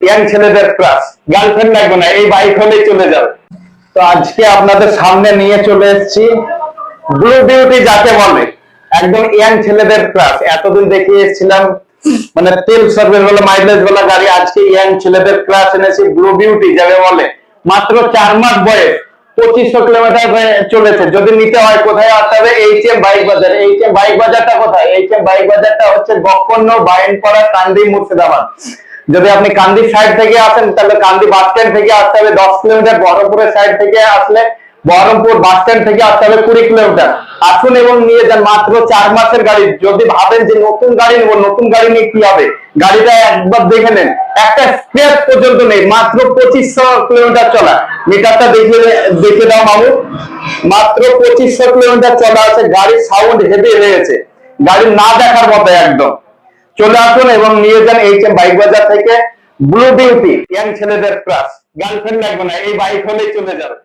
Young ছেলেদের crush, girlfriend লাগবে না, এই বাইক হলেই চলে যাবে। তো আজকে আপনাদের সামনে নিয়ে চলে এসেছি ব্লু বিউটি যাকে বলে, একদম ইয়াং ছেলেদের ক্রাশ। এতদিন দেখিয়ে এসেছিলাম মানে তেল সার্ভিস বলে মাইলেজ বলা গাড়ি, আজকে ইয়াং ছেলেদের ক্রাশ এনেছি ব্লু বিউটি যাকে বলে। মাত্র 4 মাস বয়স, 2500 কিলোমিটার চলেছে। যদি নিতে হয় কোথায় আসতে হবে? এইচএম বাইক বাজার। এইচএম বাইক বাজারটা কোথায়? এইচএম বাইক বাজারটা হচ্ছে গফরনগর, বাইনপাড়া, কান্দি, মুর্শিদাবাদ। যদি আপনি কান্দি সাইড থেকে আসেন তাহলে কান্দি বাস স্ট্যান্ড থেকে আসতে হবে 10 কিলোমিটার। বহরমপুরের সাইড থেকে আসলে বহরমপুর বাস স্ট্যান্ড থেকে আসতে হবে 20 কিলোমিটার। আসুন এবং নিয়ে যান, মাত্র 4 মাসের গাড়ি। যদি ভাবেন যে নতুন গাড়ি নেবো, নতুন গাড়ি নিয়ে কি হবে, গাড়িটা একবার দেখে নেন, একটা স্ক্র্যাচ পর্যন্ত নেই। মাত্র 2500 কিলোমিটার চলা। মিটারটা দেখে দাও মামু, মাত্র 2500 কিলোমিটার চলা আছে। গাড়ির সাউন্ড হেভি হয়েছে, গাড়ি না দেখার মতো একদম। চলে আসুন এবং নিয়ে যান এইচএম বাইক বাজার থেকে ব্লু বিউটি, ইয়াং ছেলেদের ক্রাশ, গার্লফ্রেন্ড লাগবে না, এই বাইক হলেই চলে যাবে।